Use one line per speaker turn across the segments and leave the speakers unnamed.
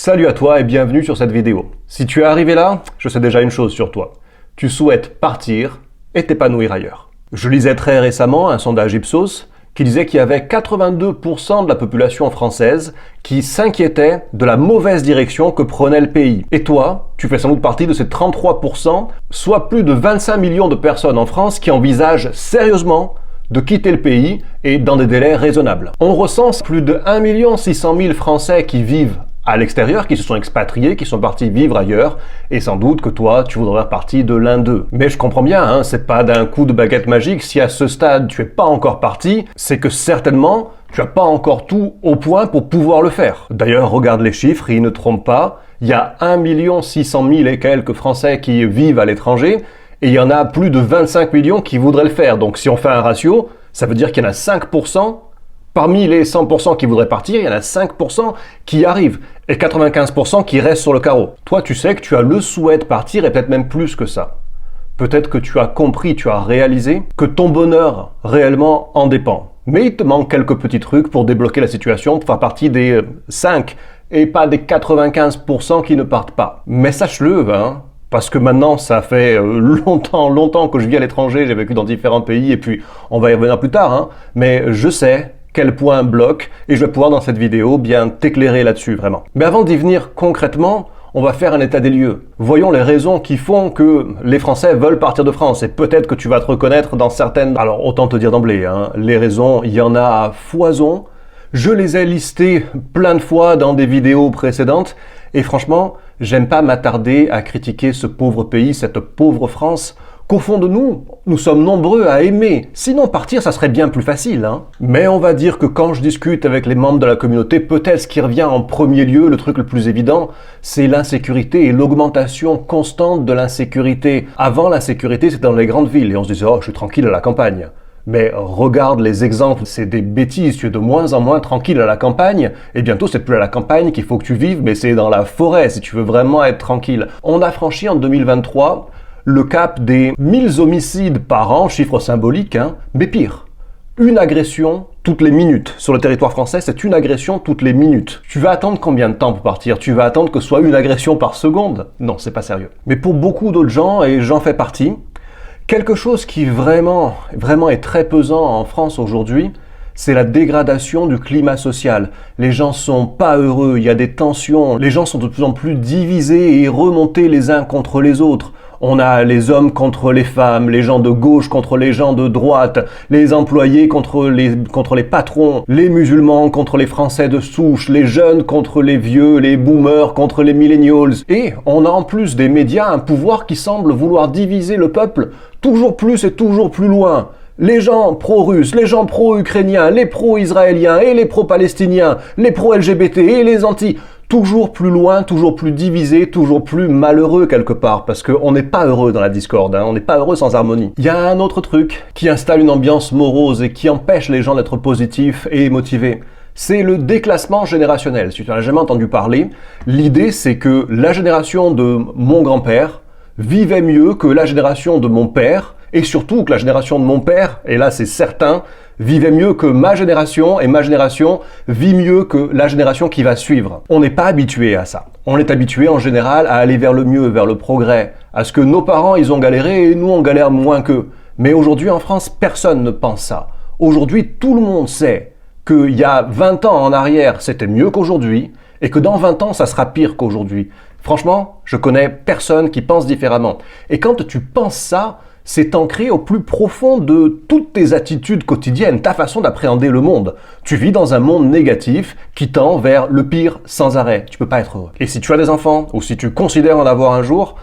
Salut à toi et bienvenue sur cette vidéo. Si tu es arrivé là, je sais déjà une chose sur toi. Tu souhaites partir et t'épanouir ailleurs. Je lisais très récemment un sondage Ipsos qui disait qu'il y avait 82% de la population française qui s'inquiétait de la mauvaise direction que prenait le pays. Et toi, tu fais sans doute partie de ces 33%, soit plus de 25 millions de personnes en France qui envisagent sérieusement de quitter le pays et dans des délais raisonnables. On recense plus de 1 600 000 Français qui vivent à l'extérieur, qui se sont expatriés, qui sont partis vivre ailleurs, et sans doute que toi, tu voudrais faire partie de l'un d'eux. Mais je comprends bien, hein, c'est pas d'un coup de baguette magique, si à ce stade tu es pas encore parti, c'est que certainement tu as pas encore tout au point pour pouvoir le faire. D'ailleurs, regarde les chiffres, ils ne trompent pas, il y a 1 600 000 et quelques Français qui vivent à l'étranger, et il y en a plus de 25 millions qui voudraient le faire. Donc si on fait un ratio, ça veut dire qu'il y en a 5%. Parmi les 100% qui voudraient partir, il y en a 5% qui y arrivent et 95% qui restent sur le carreau. Toi, tu sais que tu as le souhait de partir et peut-être même plus que ça. Peut-être que tu as compris, tu as réalisé que ton bonheur réellement en dépend. Mais il te manque quelques petits trucs pour débloquer la situation, pour faire partie des 5 et pas des 95% qui ne partent pas. Mais sache-le, hein, parce que maintenant, ça fait longtemps que je vis à l'étranger, j'ai vécu dans différents pays et puis on va y revenir plus tard, hein, mais je sais quel point bloque, et je vais pouvoir dans cette vidéo bien t'éclairer là-dessus, vraiment. Mais avant d'y venir concrètement, on va faire un état des lieux. Voyons les raisons qui font que les Français veulent partir de France, et peut-être que tu vas te reconnaître dans certaines... Alors, autant te dire d'emblée, hein, les raisons, il y en a à foison. Je les ai listées plein de fois dans des vidéos précédentes, et franchement, j'aime pas m'attarder à critiquer ce pauvre pays, cette pauvre France, qu'au fond de nous, nous sommes nombreux à aimer. Sinon, partir, ça serait bien plus facile, hein. Mais on va dire que quand je discute avec les membres de la communauté, peut-être ce qui revient en premier lieu, le truc le plus évident, c'est l'insécurité et l'augmentation constante de l'insécurité. Avant, l'insécurité, c'était dans les grandes villes et on se disait « Oh, je suis tranquille à la campagne ». Mais regarde les exemples, c'est des bêtises, tu es de moins en moins tranquille à la campagne, et bientôt c'est plus à la campagne qu'il faut que tu vives, mais c'est dans la forêt si tu veux vraiment être tranquille. On a franchi en 2023 le cap des 1000 homicides par an, chiffre symbolique, hein, mais pire. Une agression toutes les minutes. Sur le territoire français, c'est une agression toutes les minutes. Tu vas attendre combien de temps pour partir? Tu vas attendre que ce soit une agression par seconde? Non, c'est pas sérieux. Mais pour beaucoup d'autres gens, et j'en fais partie, quelque chose qui vraiment est très pesant en France aujourd'hui, c'est la dégradation du climat social. Les gens sont pas heureux, il y a des tensions, les gens sont de plus en plus divisés et remontés les uns contre les autres. On a les hommes contre les femmes, les gens de gauche contre les gens de droite, les employés contre les patrons, les musulmans contre les Français de souche, les jeunes contre les vieux, les boomers contre les millennials. Et on a en plus des médias un pouvoir qui semble vouloir diviser le peuple toujours plus et toujours plus loin. Les gens pro-russes, les gens pro-ukrainiens, les pro-israéliens et les pro-palestiniens, les pro-LGBT et les anti... Toujours plus loin, toujours plus divisé, toujours plus malheureux quelque part, parce qu'on n'est pas heureux dans la discorde, hein, on n'est pas heureux sans harmonie. Il y a un autre truc qui installe une ambiance morose et qui empêche les gens d'être positifs et motivés. C'est le déclassement générationnel. Si tu n'en as jamais entendu parler, l'idée c'est que la génération de mon grand-père vivait mieux que la génération de mon père, et surtout que la génération de mon père, et là c'est certain, vivait mieux que ma génération, et ma génération vit mieux que la génération qui va suivre. On n'est pas habitué à ça. On est habitué en général à aller vers le mieux, vers le progrès, à ce que nos parents ils ont galéré et nous on galère moins qu'eux. Mais aujourd'hui en France, personne ne pense ça. Aujourd'hui, tout le monde sait qu'il y a 20 ans en arrière, c'était mieux qu'aujourd'hui, et que dans 20 ans, ça sera pire qu'aujourd'hui. Franchement, je connais personne qui pense différemment. Et quand tu penses ça, c'est ancré au plus profond de toutes tes attitudes quotidiennes, ta façon d'appréhender le monde. Tu vis dans un monde négatif qui tend vers le pire sans arrêt. Tu peux pas être heureux. Et si tu as des enfants, ou si tu considères en avoir un jour,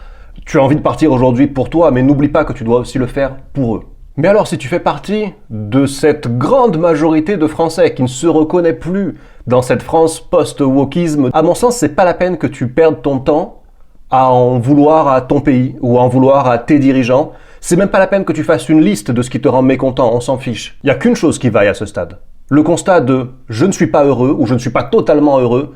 tu as envie de partir aujourd'hui pour toi, mais n'oublie pas que tu dois aussi le faire pour eux. Mais alors, si tu fais partie de cette grande majorité de Français qui ne se reconnaît plus dans cette France post-wokisme, à mon sens, c'est pas la peine que tu perdes ton temps à en vouloir à ton pays ou à en vouloir à tes dirigeants. C'est même pas la peine que tu fasses une liste de ce qui te rend mécontent, on s'en fiche. Il n'y a qu'une chose qui vaille à ce stade. Le constat de « je ne suis pas heureux » ou « je ne suis pas totalement heureux »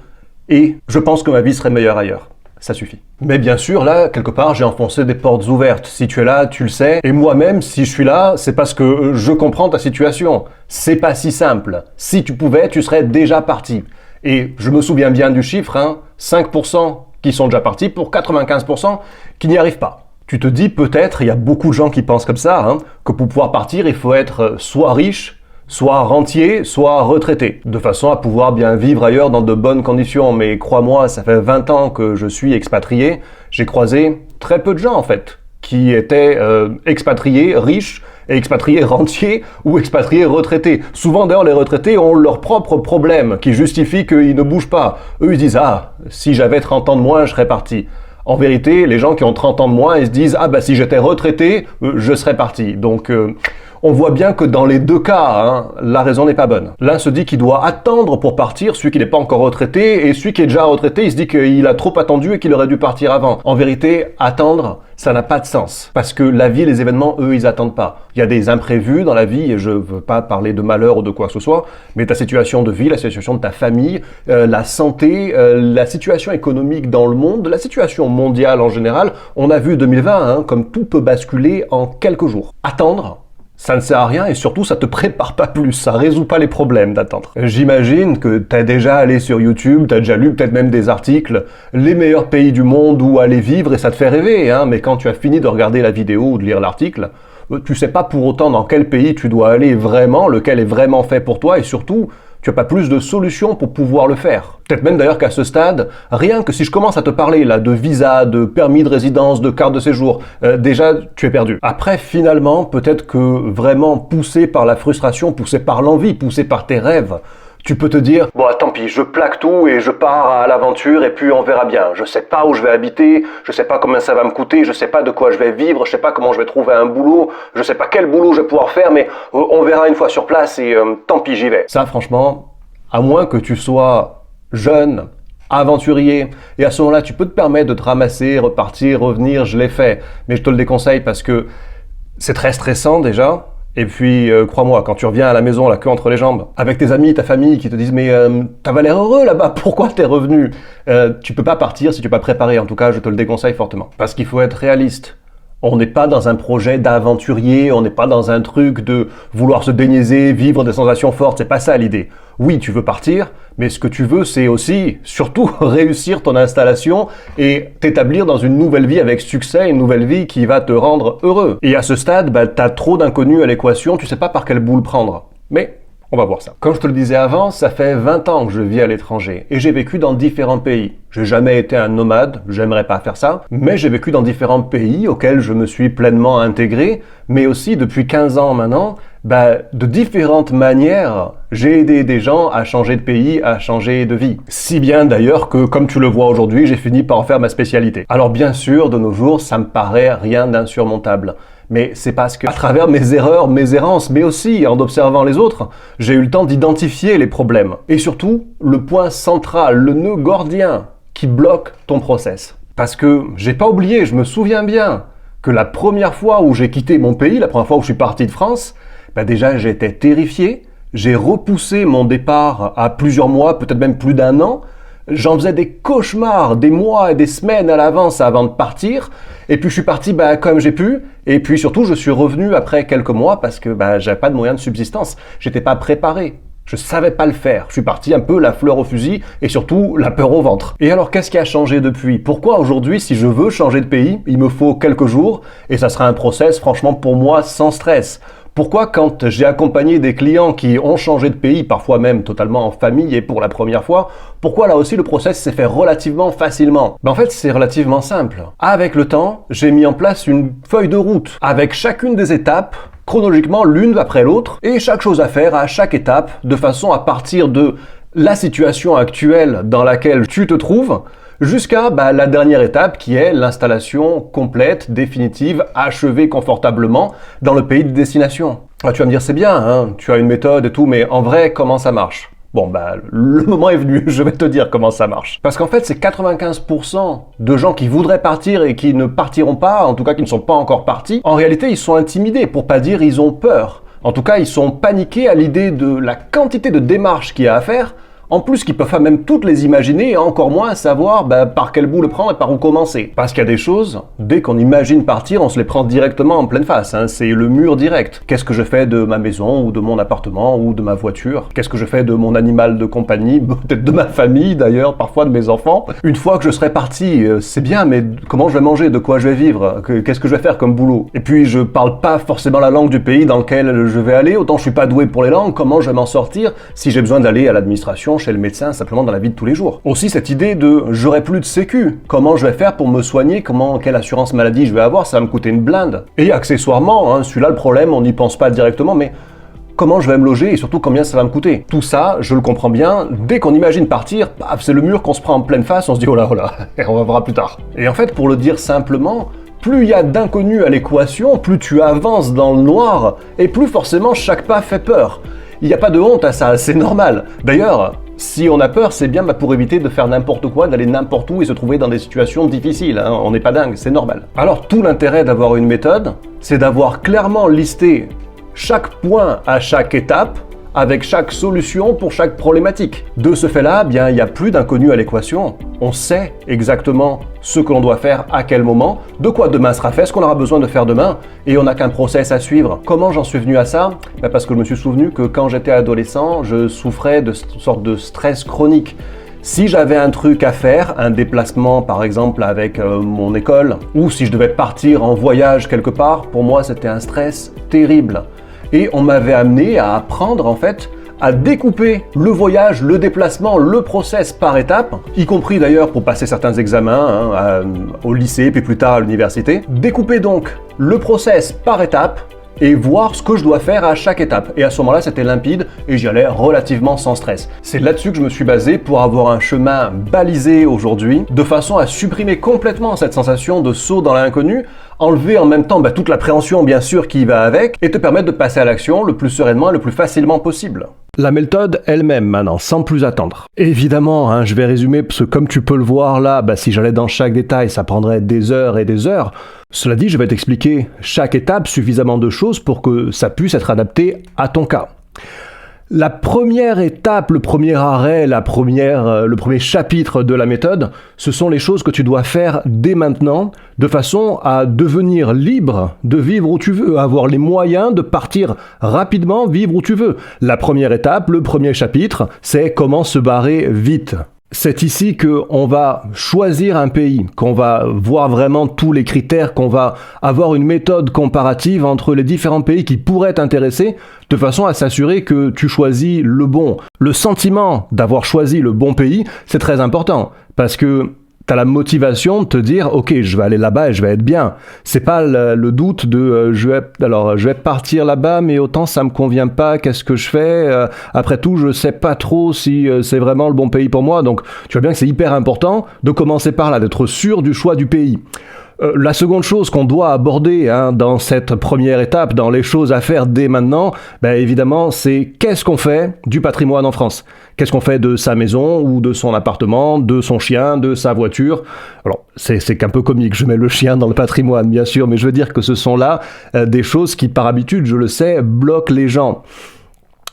et « je pense que ma vie serait meilleure ailleurs ». Ça suffit. Mais bien sûr, là, quelque part, j'ai enfoncé des portes ouvertes. Si tu es là, tu le sais. Et moi-même, si je suis là, c'est parce que je comprends ta situation. C'est pas si simple. Si tu pouvais, tu serais déjà parti. Et je me souviens bien du chiffre, 5% qui sont déjà partis pour 95% qui n'y arrivent pas. Tu te dis peut-être, il y a beaucoup de gens qui pensent comme ça, que pour pouvoir partir, il faut être soit riche, soit rentier, soit retraité, de façon à pouvoir bien vivre ailleurs dans de bonnes conditions. Mais crois-moi, ça fait 20 ans que je suis expatrié, j'ai croisé très peu de gens en fait, qui étaient expatriés riches, et expatriés rentiers ou expatriés retraités. Souvent d'ailleurs les retraités ont leurs propres problèmes qui justifient qu'ils ne bougent pas. Eux ils disent « Ah, si j'avais 30 ans de moins, je serais parti ». En vérité, les gens qui ont 30 ans de moins, ils se disent « Ah bah si j'étais retraité, je serais parti ». Donc on voit bien que dans les deux cas, la raison n'est pas bonne. L'un se dit qu'il doit attendre pour partir, celui qui n'est pas encore retraité, et celui qui est déjà retraité, il se dit qu'il a trop attendu et qu'il aurait dû partir avant. En vérité, attendre, ça n'a pas de sens. Parce que la vie, les événements, eux, ils attendent pas. Il y a des imprévus dans la vie, et je veux pas parler de malheur ou de quoi que ce soit, mais ta situation de vie, la situation de ta famille, la santé, la situation économique dans le monde, la situation mondiale en général, on a vu 2020, comme tout peut basculer en quelques jours. Attendre, ça ne sert à rien et surtout ça te prépare pas plus, ça résout pas les problèmes d'attendre. J'imagine que t'as déjà allé sur YouTube, t'as déjà lu peut-être même des articles, les meilleurs pays du monde où aller vivre et ça te fait rêver, mais quand tu as fini de regarder la vidéo ou de lire l'article, tu sais pas pour autant dans quel pays tu dois aller vraiment, lequel est vraiment fait pour toi et surtout, tu n'as pas plus de solutions pour pouvoir le faire. Peut-être même d'ailleurs qu'à ce stade, rien que si je commence à te parler là de visa, de permis de résidence, de carte de séjour, déjà tu es perdu. Après finalement, peut-être que vraiment poussé par la frustration, poussé par l'envie, poussé par tes rêves, tu peux te dire « Bon, tant pis, je plaque tout et je pars à l'aventure et puis on verra bien. Je sais pas où je vais habiter, je sais pas combien ça va me coûter, je sais pas de quoi je vais vivre, je sais pas comment je vais trouver un boulot, je sais pas quel boulot je vais pouvoir faire, mais on verra une fois sur place et tant pis, j'y vais. » Ça, franchement, à moins que tu sois jeune, aventurier, et à ce moment-là, tu peux te permettre de te ramasser, repartir, revenir, je l'ai fait. Mais je te le déconseille parce que c'est très stressant déjà. Et puis, crois-moi, quand tu reviens à la maison, la queue entre les jambes, avec tes amis, ta famille qui te disent « Mais t'avais l'air heureux là-bas, pourquoi t'es revenu ?» Tu peux pas partir si tu n'es pas préparé, en tout cas, je te le déconseille fortement. Parce qu'il faut être réaliste. On n'est pas dans un projet d'aventurier, on n'est pas dans un truc de vouloir se déniaiser, vivre des sensations fortes, c'est pas ça l'idée. Oui, tu veux partir, mais ce que tu veux, c'est aussi, surtout, réussir ton installation et t'établir dans une nouvelle vie avec succès, une nouvelle vie qui va te rendre heureux. Et à ce stade, t'as trop d'inconnus à l'équation, tu sais pas par quelle boule prendre. Mais on va voir ça. Comme je te le disais avant, ça fait 20 ans que je vis à l'étranger et j'ai vécu dans différents pays. J'ai jamais été un nomade, j'aimerais pas faire ça, mais j'ai vécu dans différents pays auxquels je me suis pleinement intégré, mais aussi depuis 15 ans maintenant, de différentes manières, j'ai aidé des gens à changer de pays, à changer de vie. Si bien d'ailleurs que, comme tu le vois aujourd'hui, j'ai fini par en faire ma spécialité. Alors bien sûr, de nos jours, ça me paraît rien d'insurmontable. Mais c'est parce que, à travers mes erreurs, mes errances, mais aussi en observant les autres, j'ai eu le temps d'identifier les problèmes. Et surtout, le point central, le nœud gordien qui bloque ton process. Parce que j'ai pas oublié, je me souviens bien que la première fois où j'ai quitté mon pays, la première fois où je suis parti de France, déjà j'étais terrifié, j'ai repoussé mon départ à plusieurs mois, peut-être même plus d'un an. J'en faisais des cauchemars, des mois et des semaines à l'avance avant de partir. Et puis je suis parti comme j'ai pu. Et puis surtout, je suis revenu après quelques mois parce que j'avais pas de moyens de subsistance. J'étais pas préparé. Je savais pas le faire. Je suis parti un peu la fleur au fusil et surtout la peur au ventre. Et alors, qu'est-ce qui a changé depuis? Pourquoi aujourd'hui, si je veux changer de pays, il me faut quelques jours et ça sera un process, franchement, pour moi, sans stress? Pourquoi quand j'ai accompagné des clients qui ont changé de pays, parfois même totalement en famille et pour la première fois, pourquoi là aussi le process s'est fait relativement facilement? En fait, c'est relativement simple. Avec le temps, j'ai mis en place une feuille de route avec chacune des étapes, chronologiquement l'une après l'autre, et chaque chose à faire à chaque étape, de façon à partir de la situation actuelle dans laquelle tu te trouves, jusqu'à la dernière étape qui est l'installation complète, définitive, achevée confortablement dans le pays de destination. Tu vas me dire c'est bien, tu as une méthode et tout, mais en vrai, comment ça marche? Bon, le moment est venu, je vais te dire comment ça marche. Parce qu'en fait, c'est 95% de gens qui voudraient partir et qui ne partiront pas, en tout cas qui ne sont pas encore partis. En réalité, ils sont intimidés, pour pas dire ils ont peur. En tout cas, ils sont paniqués à l'idée de la quantité de démarches qu'il y a à faire En plus qu'ils peuvent pas même toutes les imaginer et encore moins savoir par quel bout le prendre et par où commencer. Parce qu'il y a des choses, dès qu'on imagine partir, on se les prend directement en pleine face, hein. C'est le mur direct. Qu'est-ce que je fais de ma maison ou de mon appartement ou de ma voiture? Qu'est-ce que je fais de mon animal de compagnie? Peut-être de ma famille d'ailleurs, parfois de mes enfants. Une fois que je serai parti, c'est bien, mais comment je vais manger? De quoi je vais vivre? Qu'est-ce que je vais faire comme boulot? Et puis je parle pas forcément la langue du pays dans lequel je vais aller, autant je suis pas doué pour les langues, comment je vais m'en sortir si j'ai besoin d'aller à l'administration, chez le médecin, simplement dans la vie de tous les jours. Aussi cette idée de j'aurai plus de sécu, comment je vais faire pour me soigner, quelle assurance maladie je vais avoir, ça va me coûter une blinde. Et accessoirement, hein, celui-là le problème, on n'y pense pas directement, mais comment je vais me loger et surtout combien ça va me coûter? Tout ça, je le comprends bien, dès qu'on imagine partir, paf, c'est le mur qu'on se prend en pleine face, on se dit oh là, on va voir plus tard. Et en fait, pour le dire simplement, plus il y a d'inconnus à l'équation, plus tu avances dans le noir, et plus forcément chaque pas fait peur. Il n'y a pas de honte à ça, c'est normal. D'ailleurs, si on a peur, c'est bien pour éviter de faire n'importe quoi, d'aller n'importe où et se trouver dans des situations difficiles, hein. On n'est pas dingue, c'est normal. Alors tout l'intérêt d'avoir une méthode, c'est d'avoir clairement listé chaque point à chaque étape, avec chaque solution pour chaque problématique. De ce fait-là, il n'y a plus d'inconnu à l'équation. On sait exactement ce que l'on doit faire à quel moment, de quoi demain sera fait, ce qu'on aura besoin de faire demain, et on n'a qu'un process à suivre. Comment j'en suis venu à ça? Parce que je me suis souvenu que quand j'étais adolescent, je souffrais de sorte de stress chronique. Si j'avais un truc à faire, un déplacement par exemple avec mon école, ou si je devais partir en voyage quelque part, pour moi c'était un stress terrible. Et on m'avait amené à apprendre en fait à découper le voyage, le déplacement, le process par étapes, y compris d'ailleurs pour passer certains examens au lycée puis plus tard à l'université. Découper donc le process par étapes et voir ce que je dois faire à chaque étape. Et à ce moment-là, c'était limpide et j'y allais relativement sans stress. C'est là-dessus que je me suis basé pour avoir un chemin balisé aujourd'hui, de façon à supprimer complètement cette sensation de saut dans l'inconnu, enlever en même temps toute l'appréhension bien sûr qui va avec, et te permettre de passer à l'action le plus sereinement et le plus facilement possible. La méthode elle-même maintenant, sans plus attendre. Évidemment, je vais résumer, parce que comme tu peux le voir là, si j'allais dans chaque détail, ça prendrait des heures et des heures. Cela dit, je vais t'expliquer chaque étape suffisamment de choses pour que ça puisse être adapté à ton cas. La première étape, le premier arrêt, le premier chapitre de la méthode, ce sont les choses que tu dois faire dès maintenant, de façon à devenir libre de vivre où tu veux, avoir les moyens de partir rapidement, vivre où tu veux. La première étape, le premier chapitre, c'est comment se barrer vite. C'est ici qu'on va choisir un pays, qu'on va voir vraiment tous les critères, qu'on va avoir une méthode comparative entre les différents pays qui pourraient t'intéresser, de façon à s'assurer que tu choisis le bon. Le sentiment d'avoir choisi le bon pays, c'est très important, parce que t'as la motivation de te dire ok, je vais aller là-bas et je vais être bien. C'est pas le doute de je vais partir là-bas mais autant ça me convient pas, qu'est-ce que je fais, après tout je sais pas trop si c'est vraiment le bon pays pour moi. Donc tu vois bien que c'est hyper important de commencer par là, d'être sûr du choix du pays. La seconde chose qu'on doit aborder dans cette première étape, dans les choses à faire dès maintenant, évidemment, c'est qu'est-ce qu'on fait du patrimoine en France? Qu'est-ce qu'on fait de sa maison ou de son appartement, de son chien, de sa voiture? Alors, c'est qu'un peu comique, je mets le chien dans le patrimoine, bien sûr, mais je veux dire que ce sont là des choses qui, par habitude, je le sais, bloquent les gens.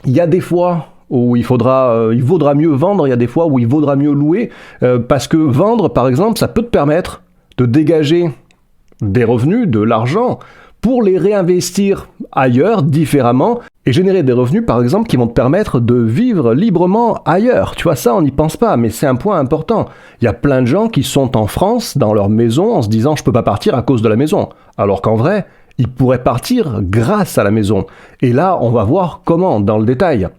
Il y a des fois où il vaudra mieux vendre, il y a des fois où il vaudra mieux louer, parce que vendre, par exemple, ça peut te permettre de dégager des revenus, de l'argent, pour les réinvestir ailleurs, différemment, et générer des revenus, par exemple, qui vont te permettre de vivre librement ailleurs. Tu vois, ça, on n'y pense pas, mais c'est un point important. Il y a plein de gens qui sont en France, dans leur maison, en se disant « je peux pas partir à cause de la maison », alors qu'en vrai, ils pourraient partir grâce à la maison. Et là, on va voir comment, dans le détail.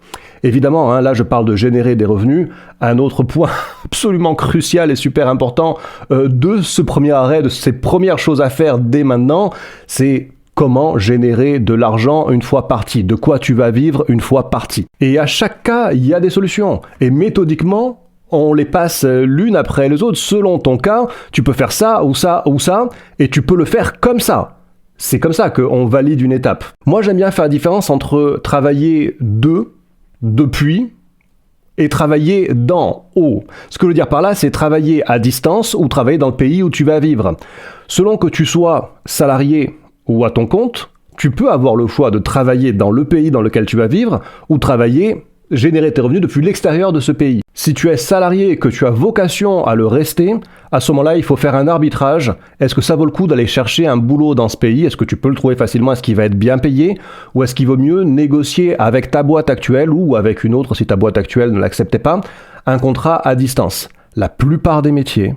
Évidemment, là je parle de générer des revenus. Un autre point absolument crucial et super important de ce premier arrêt, de ces premières choses à faire dès maintenant, c'est comment générer de l'argent une fois parti, de quoi tu vas vivre une fois parti. Et à chaque cas, il y a des solutions. Et méthodiquement, on les passe l'une après les autres. Selon ton cas, tu peux faire ça ou ça ou ça, et tu peux le faire comme ça. C'est comme ça qu'on valide une étape. Moi, j'aime bien faire la différence entre travailler depuis et travailler d'en haut. Ce que je veux dire par là, c'est travailler à distance ou travailler dans le pays où tu vas vivre. Selon que tu sois salarié ou à ton compte, tu peux avoir le choix de travailler dans le pays dans lequel tu vas vivre ou travailler générer tes revenus depuis l'extérieur de ce pays. Si tu es salarié et que tu as vocation à le rester, à ce moment-là, il faut faire un arbitrage. Est-ce que ça vaut le coup d'aller chercher un boulot dans ce pays? Est-ce que tu peux le trouver facilement? Est-ce qu'il va être bien payé? Ou est-ce qu'il vaut mieux négocier avec ta boîte actuelle ou avec une autre si ta boîte actuelle ne l'acceptait pas, un contrat à distance? La plupart des métiers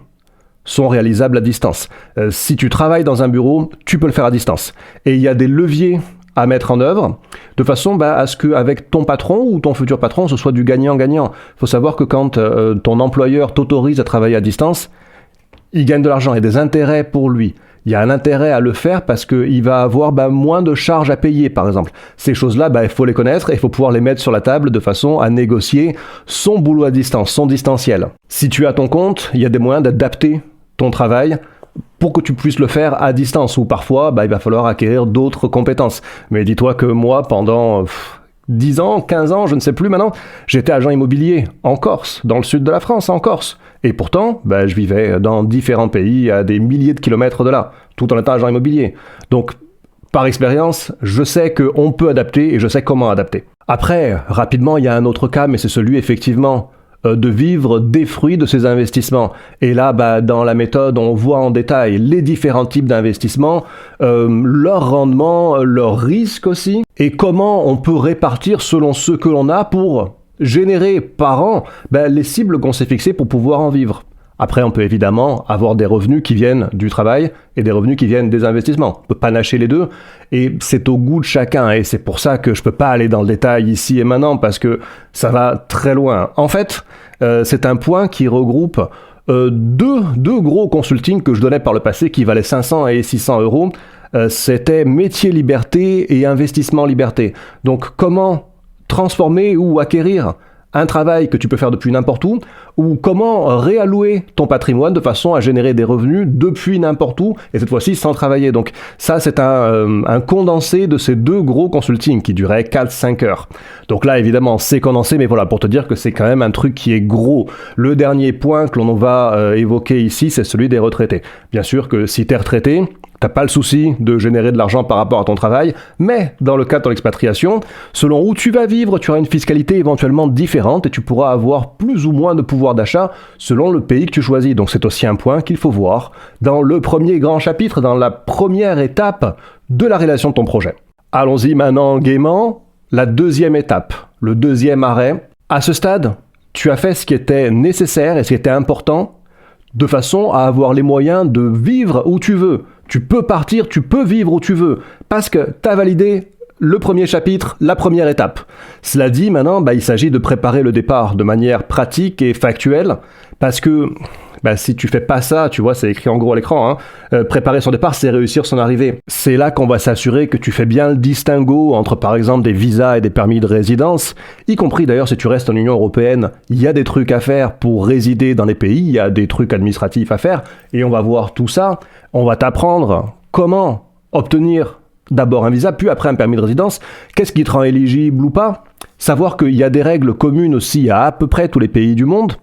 sont réalisables à distance. Si tu travailles dans un bureau, tu peux le faire à distance. Et il y a des leviers à mettre en œuvre, de façon à ce qu'avec ton patron ou ton futur patron, ce soit du gagnant-gagnant. Il faut savoir que quand ton employeur t'autorise à travailler à distance, il gagne de l'argent, il y a des intérêts pour lui. Il y a un intérêt à le faire parce qu'il va avoir moins de charges à payer, par exemple. Ces choses-là, il faut les connaître et il faut pouvoir les mettre sur la table de façon à négocier son boulot à distance, son distanciel. Si tu as ton compte, il y a des moyens d'adapter ton travail pour que tu puisses le faire à distance, ou parfois, il va falloir acquérir d'autres compétences. Mais dis-toi que moi, pendant 10 ans, 15 ans, je ne sais plus maintenant, j'étais agent immobilier en Corse, dans le sud de la France, en Corse. Et pourtant, je vivais dans différents pays à des milliers de kilomètres de là, tout en étant agent immobilier. Donc, par expérience, je sais qu'on peut adapter et je sais comment adapter. Après, rapidement, il y a un autre cas, mais c'est celui, effectivement, de vivre des fruits de ces investissements. Et là, dans la méthode, on voit en détail les différents types d'investissements, leur rendement, leurs risques aussi, et comment on peut répartir selon ce que l'on a pour générer par an les cibles qu'on s'est fixées pour pouvoir en vivre. Après, on peut évidemment avoir des revenus qui viennent du travail et des revenus qui viennent des investissements. On peut panacher les deux et c'est au goût de chacun. Et c'est pour ça que je peux pas aller dans le détail ici et maintenant parce que ça va très loin. En fait, c'est un point qui regroupe deux gros consultings que je donnais par le passé qui valaient 500 et 600 euros. C'était métier liberté et investissement liberté. Donc, comment transformer ou acquérir un travail que tu peux faire depuis n'importe où, ou comment réallouer ton patrimoine de façon à générer des revenus depuis n'importe où, et cette fois-ci sans travailler. Donc ça, c'est un condensé de ces deux gros consultings qui duraient 4-5 heures. Donc là, évidemment, c'est condensé, mais voilà, pour te dire que c'est quand même un truc qui est gros. Le dernier point que l'on va évoquer ici, c'est celui des retraités. Bien sûr que si tu es retraité, t'as pas le souci de générer de l'argent par rapport à ton travail, mais dans le cas de ton expatriation, selon où tu vas vivre, tu auras une fiscalité éventuellement différente et tu pourras avoir plus ou moins de pouvoir d'achat selon le pays que tu choisis. Donc c'est aussi un point qu'il faut voir dans le premier grand chapitre, dans la première étape de la réalisation de ton projet. Allons-y maintenant gaiement, la deuxième étape, le deuxième arrêt. À ce stade, tu as fait ce qui était nécessaire et ce qui était important de façon à avoir les moyens de vivre où tu veux. Tu peux partir, tu peux vivre où tu veux, parce que tu as validé le premier chapitre, la première étape. Cela dit, maintenant, il s'agit de préparer le départ de manière pratique et factuelle, parce que si tu fais pas ça, tu vois, c'est écrit en gros à l'écran, préparer son départ, c'est réussir son arrivée. C'est là qu'on va s'assurer que tu fais bien le distinguo entre, par exemple, des visas et des permis de résidence, y compris d'ailleurs si tu restes en Union Européenne, il y a des trucs à faire pour résider dans les pays, il y a des trucs administratifs à faire, et on va voir tout ça, on va t'apprendre comment obtenir d'abord un visa, puis après un permis de résidence, qu'est-ce qui te rend éligible ou pas, savoir qu'il y a des règles communes aussi à peu près tous les pays du monde.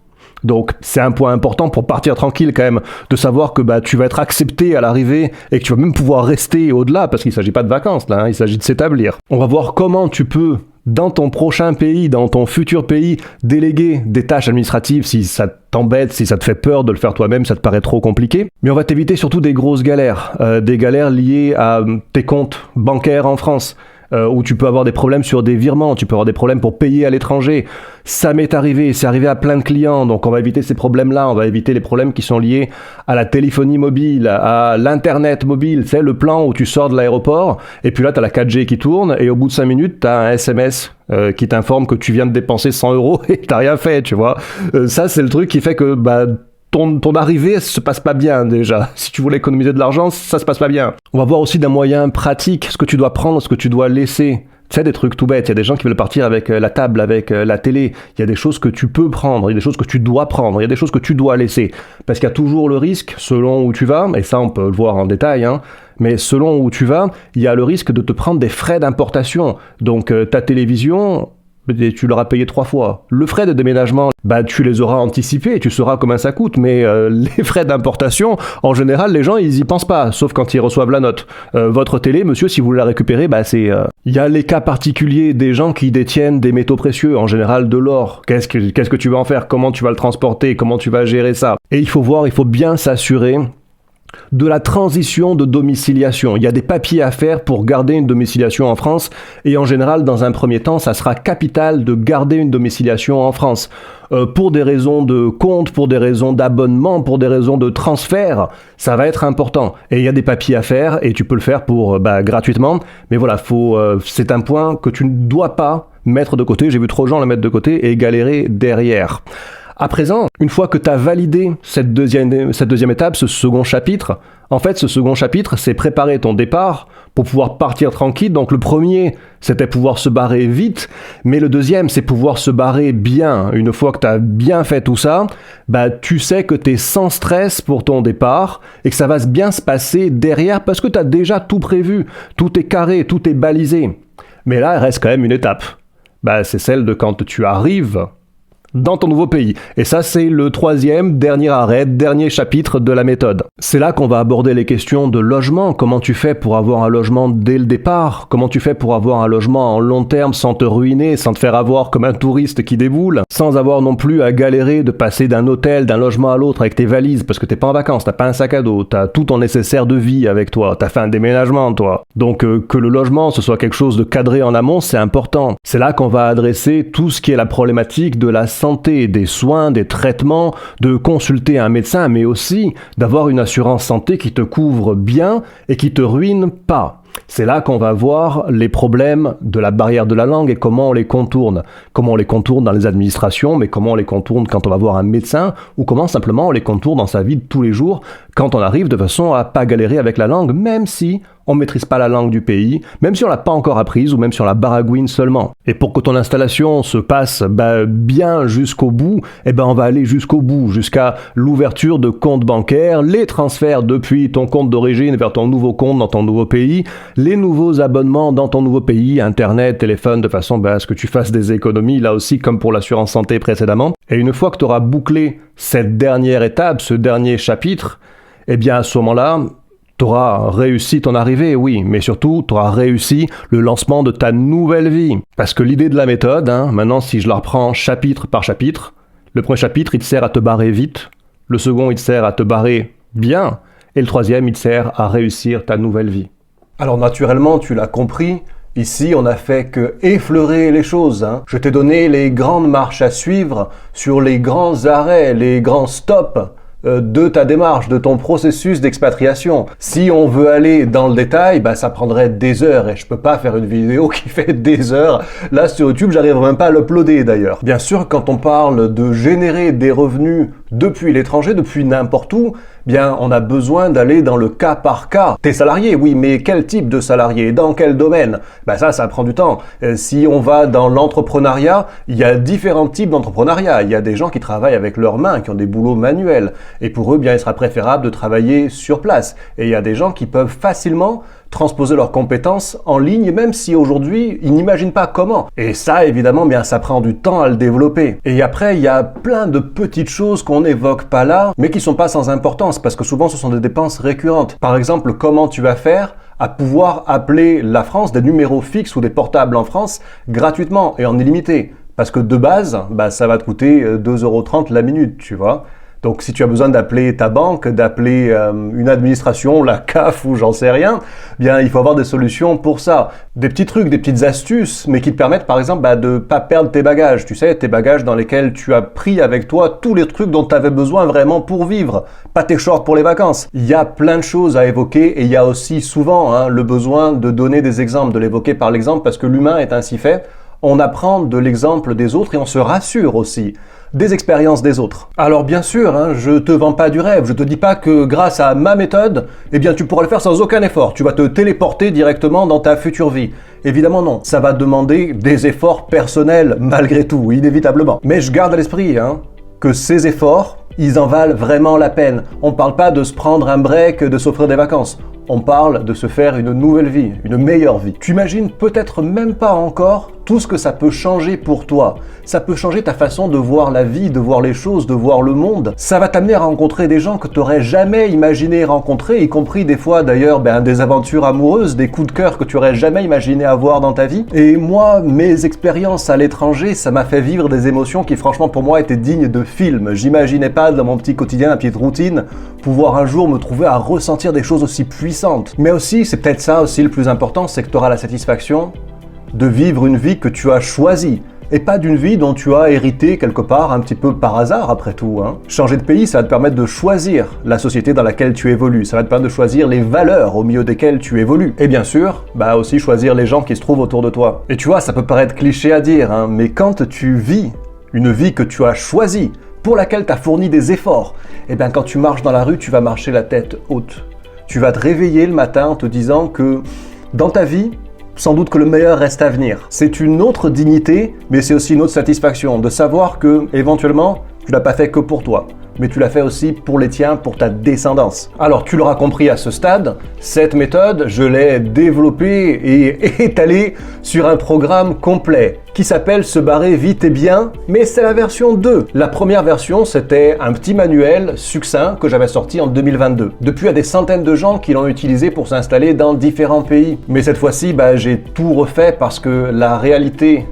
Donc c'est un point important pour partir tranquille quand même, de savoir que tu vas être accepté à l'arrivée et que tu vas même pouvoir rester au-delà, parce qu'il ne s'agit pas de vacances là, il s'agit de s'établir. On va voir comment tu peux, dans ton prochain pays, dans ton futur pays, déléguer des tâches administratives si ça t'embête, si ça te fait peur de le faire toi-même, ça te paraît trop compliqué. Mais on va t'éviter surtout des grosses galères, des galères liées à tes comptes bancaires en France, où tu peux avoir des problèmes sur des virements, tu peux avoir des problèmes pour payer à l'étranger. Ça m'est arrivé, c'est arrivé à plein de clients, donc on va éviter ces problèmes-là, on va éviter les problèmes qui sont liés à la téléphonie mobile, à l'internet mobile, tu sais, le plan où tu sors de l'aéroport, et puis là t'as la 4G qui tourne, et au bout de 5 minutes, t'as un SMS qui t'informe que tu viens de dépenser 100 € et t'as rien fait, tu vois. Ça, c'est le truc qui fait que ton arrivée se passe pas bien déjà. Si tu voulais économiser de l'argent, ça se passe pas bien. On va voir aussi d'un moyen pratique, ce que tu dois prendre, ce que tu dois laisser. Tu sais, des trucs tout bêtes. Il y a des gens qui veulent partir avec la table, avec la télé. Il y a des choses que tu peux prendre, il y a des choses que tu dois prendre, il y a des choses que tu dois laisser. Parce qu'il y a toujours le risque, selon où tu vas, et ça on peut le voir en détail, mais selon où tu vas, il y a le risque de te prendre des frais d'importation. Donc ta télévision, Et tu l'auras payé 3 fois. Le frais de déménagement, tu les auras anticipés, tu sauras combien ça coûte, mais les frais d'importation, en général, les gens, ils y pensent pas, sauf quand ils reçoivent la note. Votre télé, monsieur, si vous voulez la récupérer, c'est... Il y a les cas particuliers des gens qui détiennent des métaux précieux, en général de l'or. Qu'est-ce que tu vas en faire? Comment tu vas le transporter? Comment tu vas gérer ça? Et il faut bien s'assurer de la transition de domiciliation. Il y a des papiers à faire pour garder une domiciliation en France et en général, dans un premier temps, ça sera capital de garder une domiciliation en France. Pour des raisons de compte, pour des raisons d'abonnement, pour des raisons de transfert, ça va être important. Et il y a des papiers à faire et tu peux le faire pour gratuitement. Mais voilà, c'est un point que tu ne dois pas mettre de côté. J'ai vu trop de gens le mettre de côté et galérer derrière. À présent, une fois que tu as validé cette deuxième étape, ce second chapitre, en fait, ce second chapitre, c'est préparer ton départ pour pouvoir partir tranquille. Donc le premier, c'était pouvoir se barrer vite, mais le deuxième, c'est pouvoir se barrer bien. Une fois que tu as bien fait tout ça, tu sais que tu es sans stress pour ton départ et que ça va bien se passer derrière parce que tu as déjà tout prévu, tout est carré, tout est balisé. Mais là, il reste quand même une étape. C'est celle de quand tu arrives dans ton nouveau pays. Et ça, c'est le troisième, dernier arrêt, dernier chapitre de la méthode. C'est là qu'on va aborder les questions de logement. Comment tu fais pour avoir un logement dès le départ? Comment tu fais pour avoir un logement en long terme sans te ruiner, sans te faire avoir comme un touriste qui déboule, sans avoir non plus à galérer de passer d'un hôtel, d'un logement à l'autre avec tes valises parce que t'es pas en vacances, t'as pas un sac à dos, t'as tout ton nécessaire de vie avec toi, t'as fait un déménagement, toi. Donc que le logement, ce soit quelque chose de cadré en amont, c'est important. C'est là qu'on va adresser tout ce qui est la problématique de la santé, des soins, des traitements, de consulter un médecin, mais aussi d'avoir une assurance santé qui te couvre bien et qui te ruine pas. C'est là qu'on va voir les problèmes de la barrière de la langue et comment on les contourne. Comment on les contourne dans les administrations, mais comment on les contourne quand on va voir un médecin, ou comment simplement on les contourne dans sa vie de tous les jours quand on arrive de façon à pas galérer avec la langue, même si on maîtrise pas la langue du pays, même si on l'a pas encore apprise ou même si on la baragouine seulement. Et pour que ton installation se passe bien jusqu'au bout, on va aller jusqu'au bout, jusqu'à l'ouverture de comptes bancaires, les transferts depuis ton compte d'origine vers ton nouveau compte dans ton nouveau pays, les nouveaux abonnements dans ton nouveau pays, internet, téléphone, de façon à ce que tu fasses des économies, là aussi comme pour l'assurance santé précédemment. Et une fois que tu auras bouclé cette dernière étape, ce dernier chapitre, à ce moment-là, tu auras réussi ton arrivée, oui, mais surtout, tu auras réussi le lancement de ta nouvelle vie. Parce que l'idée de la méthode, maintenant, si je la reprends chapitre par chapitre, le premier chapitre, il te sert à te barrer vite, le second, il te sert à te barrer bien, et le troisième, il te sert à réussir ta nouvelle vie. Alors naturellement, tu l'as compris, ici, on n'a fait que effleurer les choses. Je t'ai donné les grandes marches à suivre sur les grands arrêts, les grands stops de ta démarche, de ton processus d'expatriation. Si on veut aller dans le détail, ça prendrait des heures et je peux pas faire une vidéo qui fait des heures. Là sur YouTube, j'arriverai même pas à l'uploader d'ailleurs. Bien sûr, quand on parle de générer des revenus depuis l'étranger, depuis n'importe où, on a besoin d'aller dans le cas par cas. T'es salarié, oui, mais quel type de salarié? Dans quel domaine? Ça prend du temps. Si on va dans l'entrepreneuriat, il y a différents types d'entrepreneuriat. Il y a des gens qui travaillent avec leurs mains, qui ont des boulots manuels. Et pour eux, il sera préférable de travailler sur place. Et il y a des gens qui peuvent facilement transposer leurs compétences en ligne, même si aujourd'hui, ils n'imaginent pas comment. Et ça, évidemment, ça prend du temps à le développer. Et après, il y a plein de petites choses qu'on n'évoque pas là, mais qui sont pas sans importance, parce que souvent, ce sont des dépenses récurrentes. Par exemple, comment tu vas faire à pouvoir appeler la France, des numéros fixes ou des portables en France, gratuitement et en illimité. Parce que de base, ça va te coûter 2,30 € la minute, tu vois. Donc si tu as besoin d'appeler ta banque, d'appeler une administration, la CAF ou j'en sais rien, il faut avoir des solutions pour ça. Des petits trucs, des petites astuces, mais qui te permettent par exemple de pas perdre tes bagages. Tu sais, tes bagages dans lesquels tu as pris avec toi tous les trucs dont tu avais besoin vraiment pour vivre. Pas tes shorts pour les vacances. Il y a plein de choses à évoquer et il y a aussi souvent le besoin de donner des exemples, de l'évoquer par l'exemple parce que l'humain est ainsi fait. On apprend de l'exemple des autres et on se rassure aussi des expériences des autres. Alors bien sûr, je te vends pas du rêve, je te dis pas que grâce à ma méthode, tu pourras le faire sans aucun effort, tu vas te téléporter directement dans ta future vie. Évidemment non, ça va demander des efforts personnels malgré tout, inévitablement. Mais je garde à l'esprit que ces efforts, ils en valent vraiment la peine. On parle pas de se prendre un break, de s'offrir des vacances. On parle de se faire une nouvelle vie, une meilleure vie. Tu imagines peut-être même pas encore tout ce que ça peut changer pour toi. Ça peut changer ta façon de voir la vie, de voir les choses, de voir le monde. Ça va t'amener à rencontrer des gens que tu n'aurais jamais imaginé rencontrer, y compris des fois d'ailleurs des aventures amoureuses, des coups de cœur que tu n'aurais jamais imaginé avoir dans ta vie. Et moi, mes expériences à l'étranger, ça m'a fait vivre des émotions qui franchement pour moi étaient dignes de films. J'imaginais pas dans mon petit quotidien, ma petite routine, pouvoir un jour me trouver à ressentir des choses aussi puissantes. Mais aussi, c'est peut-être ça aussi le plus important, c'est que tu auras la satisfaction de vivre une vie que tu as choisie, et pas d'une vie dont tu as hérité quelque part un petit peu par hasard après tout. Changer de pays, ça va te permettre de choisir la société dans laquelle tu évolues, ça va te permettre de choisir les valeurs au milieu desquelles tu évolues, et bien sûr, aussi choisir les gens qui se trouvent autour de toi. Et tu vois, ça peut paraître cliché à dire, mais quand tu vis une vie que tu as choisie, pour laquelle tu as fourni des efforts, quand tu marches dans la rue, tu vas marcher la tête haute. Tu vas te réveiller le matin en te disant que dans ta vie, sans doute que le meilleur reste à venir. C'est une autre dignité, mais c'est aussi une autre satisfaction de savoir que, éventuellement, tu l'as pas fait que pour toi, mais tu l'as fait aussi pour les tiens, pour ta descendance. Alors, tu l'auras compris à ce stade, cette méthode, je l'ai développée et étalée sur un programme complet qui s'appelle Se barrer vite et bien, mais c'est la version 2. La première version, c'était un petit manuel succinct que j'avais sorti en 2022. Depuis, il y a des centaines de gens qui l'ont utilisé pour s'installer dans différents pays. Mais cette fois-ci, j'ai tout refait parce que la réalité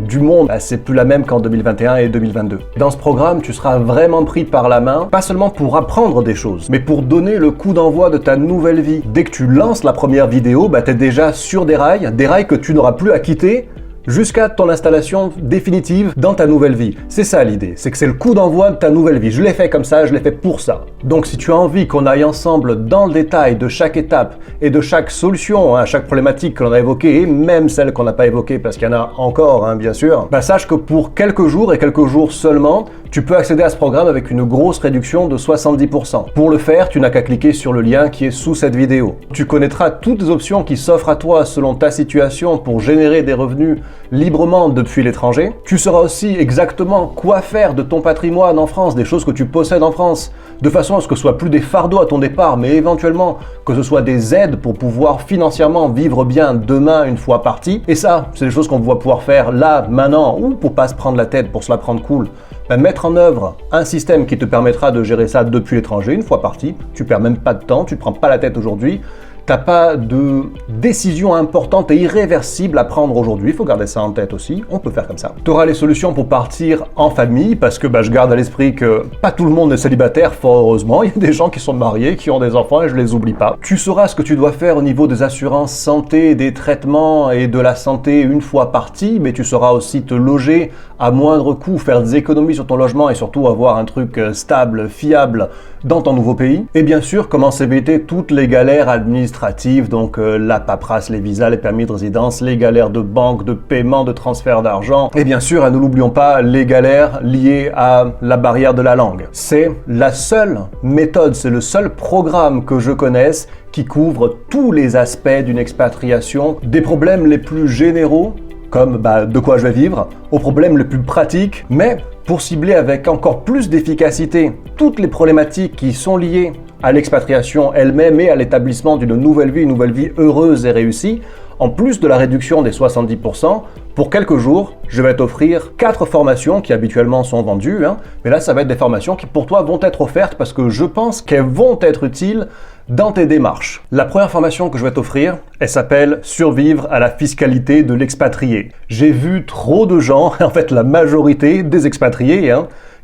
du monde, c'est plus la même qu'en 2021 et 2022. Dans ce programme, tu seras vraiment pris par la main, pas seulement pour apprendre des choses, mais pour donner le coup d'envoi de ta nouvelle vie. Dès que tu lances la première vidéo, t'es déjà sur des rails que tu n'auras plus à quitter jusqu'à ton installation définitive dans ta nouvelle vie. C'est ça l'idée, c'est que c'est le coup d'envoi de ta nouvelle vie. Je l'ai fait comme ça, je l'ai fait pour ça. Donc si tu as envie qu'on aille ensemble dans le détail de chaque étape et de chaque solution à chaque problématique que l'on a évoquée, et même celle qu'on n'a pas évoquée parce qu'il y en a encore, bien sûr, sache que pour quelques jours et quelques jours seulement, tu peux accéder à ce programme avec une grosse réduction de 70%. Pour le faire, tu n'as qu'à cliquer sur le lien qui est sous cette vidéo. Tu connaîtras toutes les options qui s'offrent à toi selon ta situation pour générer des revenus librement depuis l'étranger. Tu sauras aussi exactement quoi faire de ton patrimoine en France, des choses que tu possèdes en France, de façon à ce que ce soit plus des fardeaux à ton départ, mais éventuellement que ce soit des aides pour pouvoir financièrement vivre bien demain une fois parti. Et ça, c'est des choses qu'on va pouvoir faire là, maintenant, ou pour pas se prendre la tête, pour se la prendre cool. Mettre en œuvre un système qui te permettra de gérer ça depuis l'étranger une fois parti. Tu perds même pas de temps, tu te prends pas la tête aujourd'hui. T'as pas de décision importante et irréversible à prendre aujourd'hui, il faut garder ça en tête aussi, on peut faire comme ça. Tu auras les solutions pour partir en famille, parce que je garde à l'esprit que pas tout le monde est célibataire, fort heureusement, il y a des gens qui sont mariés, qui ont des enfants et je les oublie pas. Tu sauras ce que tu dois faire au niveau des assurances santé, des traitements et de la santé une fois parti, mais tu sauras aussi te loger à moindre coût, faire des économies sur ton logement et surtout avoir un truc stable, fiable dans ton nouveau pays. Et bien sûr, comment s'éviter toutes les galères administratives, donc la paperasse, les visas, les permis de résidence, les galères de banque, de paiement, de transfert d'argent. Et bien sûr, ne l'oublions pas, les galères liées à la barrière de la langue. C'est la seule méthode, c'est le seul programme que je connaisse qui couvre tous les aspects d'une expatriation, des problèmes les plus généraux, comme de quoi je vais vivre, aux problèmes les plus pratiques, mais pour cibler avec encore plus d'efficacité toutes les problématiques qui sont liées à l'expatriation elle-même et à l'établissement d'une nouvelle vie, une nouvelle vie heureuse et réussie, en plus de la réduction des 70%, pour quelques jours, je vais t'offrir 4 formations qui habituellement sont vendues, mais là ça va être des formations qui pour toi vont être offertes parce que je pense qu'elles vont être utiles dans tes démarches. La première formation que je vais t'offrir, elle s'appelle « Survivre à la fiscalité de l'expatrié ». J'ai vu trop de gens, en fait la majorité des expatriés,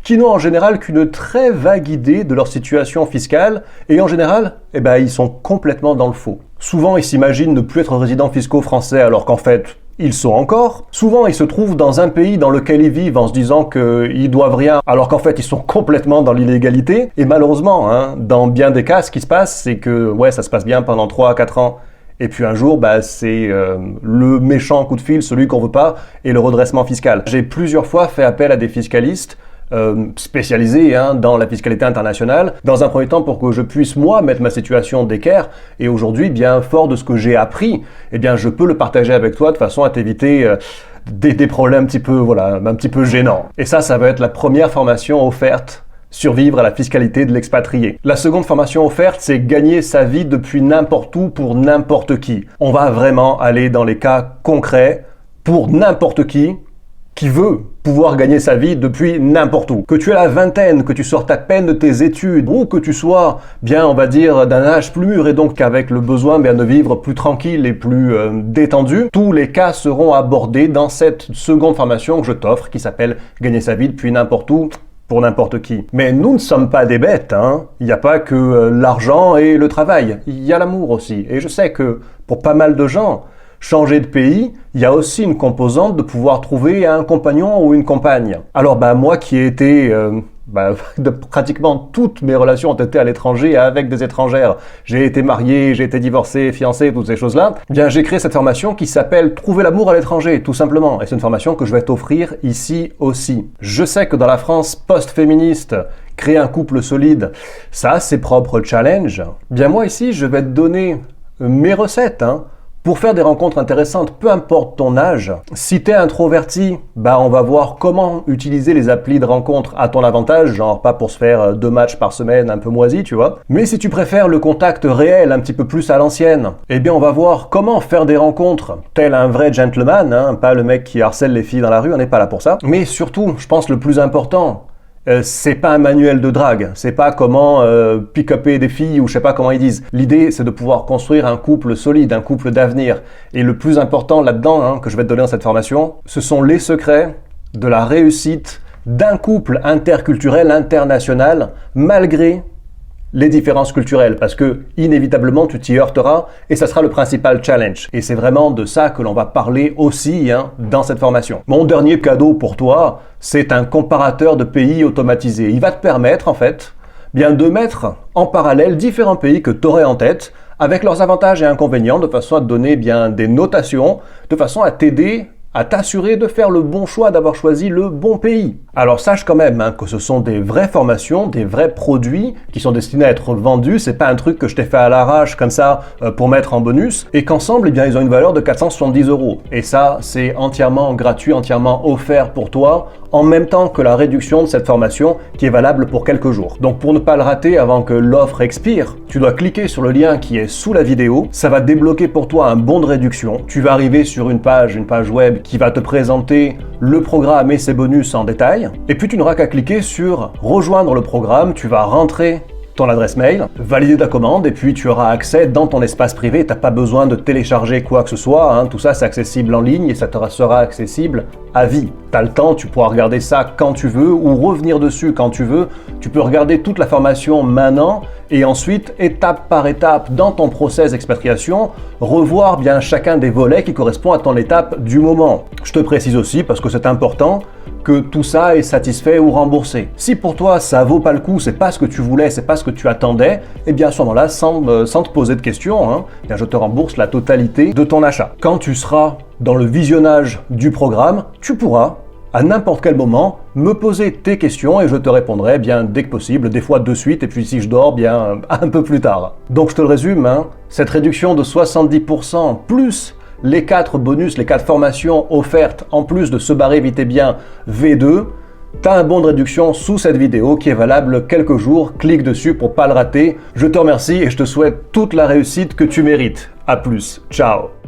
qui n'ont en général qu'une très vague idée de leur situation fiscale et en général, ils sont complètement dans le faux. Souvent, ils s'imaginent ne plus être résidents fiscaux français alors qu'en fait, ils sont encore. Souvent, ils se trouvent dans un pays dans lequel ils vivent en se disant qu'ils doivent rien, alors qu'en fait, ils sont complètement dans l'illégalité. Et malheureusement, dans bien des cas, ce qui se passe, c'est que ça se passe bien pendant 3 à 4 ans. Et puis un jour, c'est le méchant coup de fil, celui qu'on veut pas, et le redressement fiscal. J'ai plusieurs fois fait appel à des fiscalistes spécialisé dans la fiscalité internationale, dans un premier temps pour que je puisse moi mettre ma situation d'équerre, et aujourd'hui, bien fort de ce que j'ai appris, je peux le partager avec toi de façon à t'éviter des problèmes un petit peu gênants. Et ça va être la première formation offerte survivre à la fiscalité de l'expatrié. La seconde formation offerte, c'est gagner sa vie depuis n'importe où pour n'importe qui. On va vraiment aller dans les cas concrets pour n'importe qui veut pouvoir gagner sa vie depuis n'importe où. Que tu aies la vingtaine, que tu sortes à peine de tes études, ou que tu sois, bien, on va dire, d'un âge plus mûr et donc avec le besoin bien, de vivre plus tranquille et plus détendu, tous les cas seront abordés dans cette seconde formation que je t'offre qui s'appelle « Gagner sa vie depuis n'importe où ». Pour n'importe qui. Mais nous ne sommes pas des bêtes, hein. Il n'y a pas que l'argent et le travail. Il y a l'amour aussi. Et je sais que pour pas mal de gens, changer de pays, il y a aussi une composante de pouvoir trouver un compagnon ou une compagne. Alors moi qui ai été... pratiquement toutes mes relations ont été à l'étranger avec des étrangères. J'ai été marié, j'ai été divorcé, fiancé, toutes ces choses-là. Bien, j'ai créé cette formation qui s'appelle « Trouver l'amour à l'étranger », tout simplement. Et c'est une formation que je vais t'offrir ici aussi. Je sais que dans la France post-féministe, créer un couple solide, ça a ses propres challenges. Bien, moi ici, je vais te donner mes recettes, pour faire des rencontres intéressantes, peu importe ton âge. Si t'es introverti, on va voir comment utiliser les applis de rencontres à ton avantage, genre pas pour se faire 2 matchs par semaine un peu moisi, tu vois. Mais si tu préfères le contact réel, un petit peu plus à l'ancienne, eh bien on va voir comment faire des rencontres tel un vrai gentleman, pas le mec qui harcèle les filles dans la rue, on n'est pas là pour ça. Mais surtout, je pense le plus important, c'est pas un manuel de drague, c'est pas comment pick-upper des filles ou je sais pas comment ils disent. L'idée, c'est de pouvoir construire un couple solide, un couple d'avenir. Et le plus important là-dedans, que je vais te donner dans cette formation, ce sont les secrets de la réussite d'un couple interculturel, international, malgré les différences culturelles, parce que inévitablement tu t'y heurteras et ça sera le principal challenge. Et c'est vraiment de ça que l'on va parler aussi dans cette formation. Mon dernier cadeau pour toi, c'est un comparateur de pays automatisé. Il va te permettre en fait de mettre en parallèle différents pays que tu aurais en tête avec leurs avantages et inconvénients de façon à te donner des notations, de façon à t'aider à t'assurer de faire le bon choix, d'avoir choisi le bon pays. Alors sache quand même que ce sont des vraies formations, des vrais produits qui sont destinés à être vendus. C'est pas un truc que je t'ai fait à l'arrache comme ça pour mettre en bonus. Et qu'ensemble, ils ont une valeur de 470 €. Et ça, c'est entièrement gratuit, entièrement offert pour toi, en même temps que la réduction de cette formation qui est valable pour quelques jours. Donc pour ne pas le rater avant que l'offre expire, tu dois cliquer sur le lien qui est sous la vidéo. Ça va débloquer pour toi un bon de réduction. Tu vas arriver sur une page web qui va te présenter le programme et ses bonus en détail. Et puis tu n'auras qu'à cliquer sur rejoindre le programme, tu vas rentrer ton adresse mail, valider ta commande et puis tu auras accès dans ton espace privé. T'as pas besoin de télécharger quoi que ce soit, tout ça c'est accessible en ligne et ça te sera accessible à vie. T'as le temps, tu pourras regarder ça quand tu veux ou revenir dessus quand tu veux. Tu peux regarder toute la formation maintenant et ensuite, étape par étape, dans ton process d'expatriation, revoir chacun des volets qui correspond à ton étape du moment. Je te précise aussi, parce que c'est important, que tout ça est satisfait ou remboursé. Si pour toi ça vaut pas le coup, c'est pas ce que tu voulais, c'est pas ce que tu attendais, eh bien à ce moment-là, sans te poser de questions, je te rembourse la totalité de ton achat. Quand tu seras dans le visionnage du programme, tu pourras à n'importe quel moment me poser tes questions et je te répondrai dès que possible, des fois de suite et puis si je dors un peu plus tard. Donc je te le résume, cette réduction de 70% plus les 4 bonus, les 4 formations offertes en plus de Se barrer vite et bien V2, tu as un bon de réduction sous cette vidéo qui est valable quelques jours. Clique dessus pour pas le rater. Je te remercie et je te souhaite toute la réussite que tu mérites. À plus, ciao.